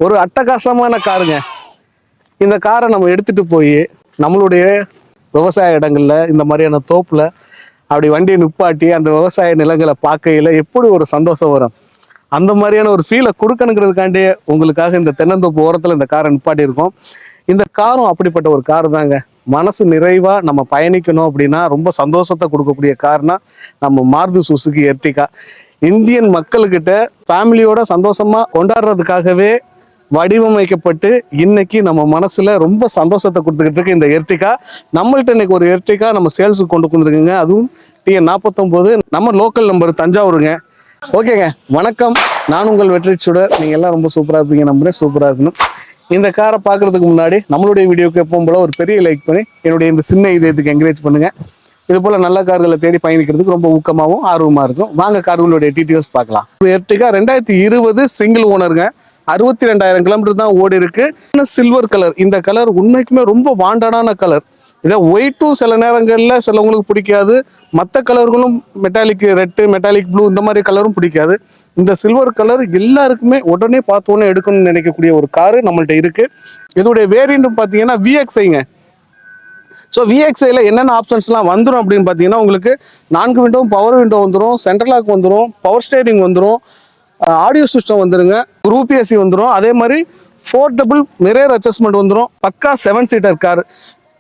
ஒரு அட்டகாசமான காருங்க. இந்த காரை நம்ம எடுத்துட்டு போய் நம்மளுடைய விவசாய இடங்கள்ல இந்த மாதிரியான தோப்புல அப்படி வண்டியை நிப்பாட்டி அந்த விவசாய நிலங்களை பார்க்கையில எப்படி ஒரு சந்தோஷம் வரும். அந்த மாதிரியான ஒரு ஃபீலை கொடுக்கணுங்கிறதுக்காண்டி உங்களுக்காக இந்த தென்னந்தோப்பு ஓரத்தில் இந்த காரை நிப்பாட்டி இருக்கோம். இந்த காரும் அப்படிப்பட்ட ஒரு கார் தாங்க. மனசு நிறைவா நம்ம பயணிக்கணும் அப்படின்னா ரொம்ப சந்தோஷத்தை கொடுக்கக்கூடிய கார்னா நம்ம மாருதி சுசுகி எர்டிகா. இந்தியன் மக்கள்கிட்ட ஃபேமிலியோட சந்தோஷமா கொண்டாடுறதுக்காகவே வடிவமைக்கப்பட்டு இன்னைக்கு நம்ம மனசுல ரொம்ப சந்தோஷத்தை கொடுத்துக்கிட்டு இருக்கு இந்த எர்டிகா. நம்மள்ட்ட இன்னைக்கு ஒரு எர்டிகா நம்ம சேல்ஸுக்கு கொண்டு வந்துருக்குங்க. அதுவும் TN 49 நம்ம லோக்கல் நம்பர் தஞ்சாவூருங்க. ஓகேங்க, வணக்கம். நான் உங்கள் வெற்றி சுடர். நீங்க எல்லாம் ரொம்ப சூப்பரா இருப்பீங்க, நம்புறேன். சூப்பரா இருக்கணும். இந்த காரை பார்க்கறதுக்கு முன்னாடி நம்மளுடைய வீடியோக்கு எப்பவும் போல ஒரு பெரிய லைக் பண்ணி என்னுடைய இந்த சின்ன இதயத்துக்கு என்கரேஜ் பண்ணுங்க. இது போல நல்ல கார்களை தேடி பயணிக்கிறதுக்கு ரொம்ப ஊக்கமாகவும் ஆர்வமா இருக்கும். வாங்க கார்களுடைய டீட்டெயில்ஸ் பார்க்கலாம். எர்டிகா 2020 சிங்கிள் ஓனருங்க. 62,000 கிலோமீட்டர் தான் ஓடி இருக்கு. Silver colour. இந்த கலர் உண்மைக்குமே ரொம்ப வாண்டடான கலர். இதை ஒயிட்டும் சில நேரங்களில் சிலவங்களுக்கு பிடிக்காது. மற்ற கலர்களும் மெட்டாலிக் ரெட்டு, மெட்டாலிக் ப்ளூ இந்த மாதிரி கலரும் பிடிக்காது. இந்த சில்வர் கலர் எல்லாருக்குமே உடனே பார்த்தோன்னே எடுக்கணும்னு நினைக்கக்கூடிய ஒரு காரு நம்மள்ட்ட இருக்கு. இதோடைய வேரியண்ட் பார்த்தீங்கன்னா VXIங்க. ஸோ VXIல என்னென்ன ஆப்ஷன்ஸ்லாம் வந்துடும் அப்படின்னு பார்த்தீங்கன்னா, உங்களுக்கு 4 விண்டோவும் பவர் விண்டோ வந்துடும், சென்ட்ரல் லாக் வந்துடும், பவர் ஸ்டேரிங் வந்துடும், ஆடியோ சிஸ்டம் வந்துருங்க, குரூப் AC வந்துடும். அதே மாதிரி போர்ட்டபிள் மிரர் அட்ஜஸ்ட்மெண்ட் வந்துடும். பக்கா 7 சீட்டர் கார்.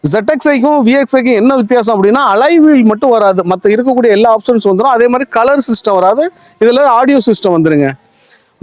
ZXIக்கும் VXIக்கும் என்ன வித்தியாசம் அப்படின்னா, அலாய் வீல் மட்டும் வராது, மற்ற இருக்கக்கூடிய எல்லா ஆப்ஷன்ஸ் வந்துடும். அதே மாதிரி கலர் சிஸ்டம் வராது, இதில் ஆடியோ சிஸ்டம் வந்துருங்க.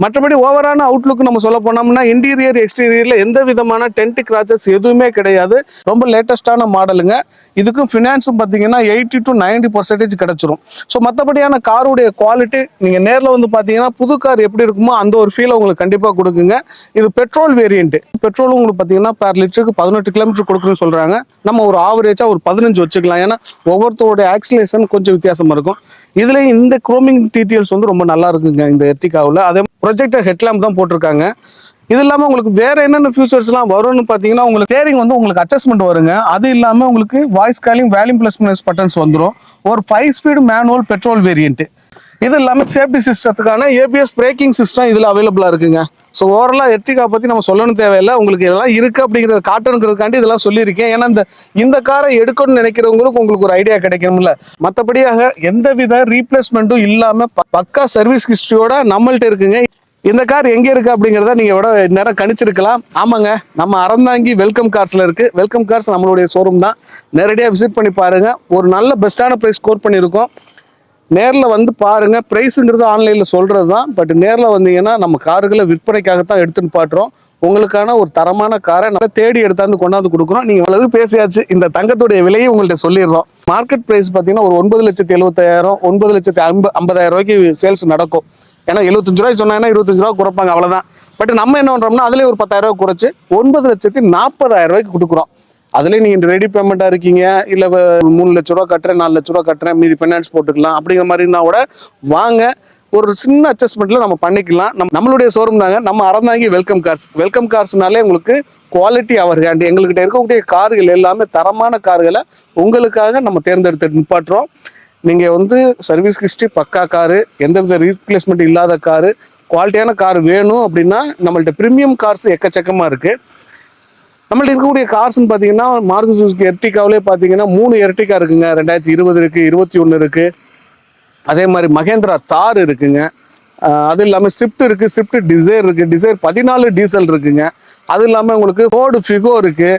மற்றபடி ஓவரான அவுட்லுக் நம்ம சொல்ல போனோம்னா, இன்டீரியர் எக்ஸ்டீரியர்ல எந்த விதமான டென்ட் கிராச்சஸ் எதுவுமே கிடையாது. ரொம்ப லேட்டஸ்டான மாடலுங்க. இதுக்கும் ஃபினான்ஸும் பார்த்தீங்கன்னா 80 to 90% கிடைச்சிரும். ஸோ மற்றபடியான காருடைய குவாலிட்டி நீங்கள் நேரில் வந்து பார்த்தீங்கன்னா புது கார் எப்படி இருக்குமோ அந்த ஒரு ஃபீலை உங்களுக்கு கண்டிப்பாக கொடுக்குங்க. இது பெட்ரோல் வேரியன்ட். பெட்ரோலும் உங்களுக்கு பார்த்தீங்கன்னா பெர் லிட்டருக்கு 18 கிலோமீட்டர் கொடுக்குன்னு சொல்கிறாங்க. நம்ம ஒரு ஆவரேஜாக ஒரு 15 வச்சுக்கலாம். ஏன்னா ஒவ்வொருத்தருடைய ஆக்சிலேஷன் கொஞ்சம் வித்தியாசமாக இருக்கும். இதுல இந்த குரோமிங் டீட்டெயில்ஸ் வந்து ரொம்ப நல்லா இருக்குங்க இந்த எர்டிகாவில். அதே ப்ரொஜெக்டர் ஹெட்லாம்ப் தான் போட்டிருக்காங்க. இது இல்லாமல் உங்களுக்கு வேற என்னென்ன ஃபியூச்சர்ஸ்லாம் வரும்னு பார்த்தீங்கன்னா, உங்களுக்கு ஸ்டீரிங் வந்து உங்களுக்கு அட்ஜஸ்ட்மெண்ட் வருங்க. அது இல்லாமல் உங்களுக்கு voice calling, volume plus minus buttons வந்துடும். ஒரு 5 ஸ்பீடு மேனுவல் பெட்ரோல் வேரியன்ட். இது இல்லாமல் சேஃப்டி சிஸ்டத்துக்கான ABS பிரேக்கிங் சிஸ்டம் இதில் அவைலபிளாக இருக்குங்க. ஸோ ஓவராலாக எர்டிகா பற்றி நம்ம சொல்லணும் தேவையில்லை. உங்களுக்கு இதெல்லாம் இருக்குது அப்படிங்கிறத காட்டணுங்கிறதுக்காண்டி இதெல்லாம் சொல்லியிருக்கேன். ஏன்னா இந்த காரை எடுக்கணும்னு நினைக்கிறவங்களுக்கு உங்களுக்கு ஒரு ஐடியா கிடைக்கணும்ல. மற்றபடியாக எந்தவித ரீப்ளேஸ்மெண்ட்டும் இல்லாமல் பக்கா சர்வீஸ் ஹிஸ்ட்ரியோட நம்மள்ட்ட இருக்குங்க. இந்த கார் எங்கே இருக்குது அப்படிங்கிறத நீங்கள் விட நேரம் கணிச்சிருக்கலாம். ஆமாங்க, நம்ம அறந்தாங்கி வெல்கம் கார்ஸில் இருக்குது. வெல்கம் கார்ஸ் நம்மளுடைய ஷோரூம் தான். நேரடியாக விசிட் பண்ணி பாருங்கள். ஒரு நல்ல பெஸ்ட்டான ப்ரைஸ் ஸ்கோர் பண்ணியிருக்கோம். நேரில் வந்து பாருங்கள். ப்ரைஸுங்கிறது ஆன்லைனில் சொல்கிறது தான். பட் நேரில் வந்தீங்கன்னா நம்ம கார்களை விற்பனைக்காகத்தான் எடுத்துன்னு பாட்டுறோம். உங்களுக்கான ஒரு தரமான காரை நல்லா தேடி எடுத்தாந்து கொண்டாந்து கொடுக்குறோம். நீங்கள் அவ்வளவு பேசியாச்சு. இந்த தங்கத்துடைய விலையை உங்கள்கிட்ட சொல்லிடுறோம். மார்க்கெட் ப்ரைஸ் பார்த்தீங்கன்னா ஒரு 9,75,000, 9,50,000 ரூபாய்க்கு சேல்ஸ் நடக்கும். ஏன்னா 75 ரூபாய் சொன்னாங்கன்னா 25 ரூபா குறைப்பாங்க, அவ்வளோதான். பட் நம்ம என்ன பண்ணுறோம்னா அதிலே ஒரு 10,000 ரூபா குறைச்சி 9,40,000 ரூபாய்க்கு கொடுக்குறோம். அதுலேயே நீங்கள் ரெடி பேமெண்ட்டாக இருக்கீங்க, இல்லை 3 லட்ச ரூபா கட்டுறேன், 4 லட்ச ரூபா கட்டுறேன், மீதி ஃபைனான்ஸ் போட்டுக்கலாம் அப்படிங்கிற மாதிரினா கூட வாங்க, ஒரு சின்ன அட்ஜஸ்ட்மெண்ட்டில் நம்ம பண்ணிக்கலாம். நம்மளுடைய ஷோரூம் தாங்க. நம்ம அறந்தாங்கி வெல்கம் கார்ஸ். வெல்கம் கார்ஸ்னாலே உங்களுக்கு குவாலிட்டி அவர் ஹேண்ட். எங்கள்கிட்ட இருக்கக்கூடிய கார்கள் எல்லாமே தரமான கார்களை உங்களுக்காக நம்ம தேர்ந்தெடுத்து நிப்பாட்டுறோம். நீங்கள் வந்து சர்வீஸ் ஹிஸ்ட்ரி பக்கா காரு, எந்தவித ரீப்ளேஸ்மெண்ட் இல்லாத காரு, குவாலிட்டியான கார் வேணும் அப்படின்னா நம்மள்ட்ட ப்ரீமியம் கார்ஸ் எக்கச்சக்கமாக இருக்குது. நம்மள்ட்ட இருக்கக்கூடிய கார்ஸ்ன்னு பார்த்தீங்கன்னா, மாருதி சுசுகி எர்டிகாவிலே பார்த்தீங்கன்னா 3 எர்டிகா இருக்குங்க. 2020 இருக்குது, 21 இருக்குது. அதே மாதிரி மகேந்திரா தார் இருக்குங்க. அது இல்லாமல் ஸ்விஃப்ட் இருக்குது, ஸ்விஃப்ட் டிசைர் இருக்குது, டிசைர் 14 டீசல் இருக்குங்க. அது இல்லாமல் உங்களுக்கு ஃபோர்டு ஃபிகோ இருக்குது,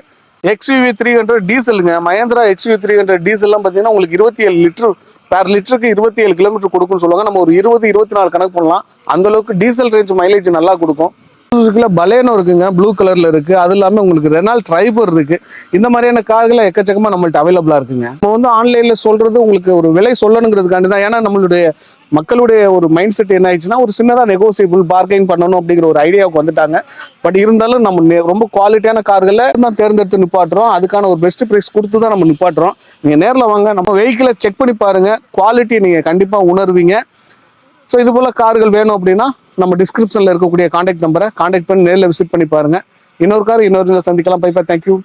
XUV 300 டீசலுங்க. மகேந்திரா XUV 300 டீசல்லாம் பார்த்தீங்கன்னா உங்களுக்கு 27 லிட்டர் பெர் லிட்டருக்கு 27 கிலோமீட்டர் கொடுக்குன்னு சொல்லுவாங்க. நம்ம ஒரு 20-24 கணக்கு பண்ணலாம். அந்தளவுக்கு டீசல் ரேஞ்ச் மைலேஜ் நல்லா கொடுக்கும். சுசுகியில் பலேனோ இருக்குங்க, ப்ளூ கலரில் இருக்குது. அது இல்லாமல் உங்களுக்கு ரெனால்ட் ட்ரைபர் இருக்குது. இந்த மாதிரியான கார்களை எக்கச்சக்கமாக நம்மள்ட்ட அவைலபிளாக இருக்குங்க. நம்ம வந்து ஆன்லைனில் சொல்கிறது உங்களுக்கு ஒரு விலை சொல்லணுங்கிறதுக்காண்டி தான். ஏன்னா நம்மளுடைய மக்களுடைய ஒரு மைண்ட் செட் என்ன ஆயிடுச்சுன்னா, ஒரு சின்னதாக நெகோசியபிள் பார்கெயின் பண்ணணும் அப்படிங்கிற ஒரு ஐடியாவுக்கு வந்துட்டாங்க. பட் இருந்தாலும் நம்ம ரொம்ப குவாலிட்டியான கார்களை தான் தேர்ந்தெடுத்து நிப்பாட்டுறோம். அதுக்கான ஒரு பெஸ்ட் ப்ரைஸ் கொடுத்து தான் நம்ம நிப்பாட்டுறோம். நீங்கள் நேரில் வாங்க, நம்ம வெஹிக்கிளை செக் பண்ணி பாருங்கள். குவாலிட்டி நீங்கள் கண்டிப்பாக உணர்வீங்க. ஸோ இது போல் கார்கள் வேணும் அப்படின்னா நம்ம டிஸ்கிரிப்ஷனில் இருக்கக்கூடிய கான்டாக்ட் நம்பரை கான்டாக்ட் பண்ணி நேரில் விசிட் பண்ணி பாருங்கள். இன்னொரு கார் இன்னொரு சந்திக்கலாம். Bye bye, thank you.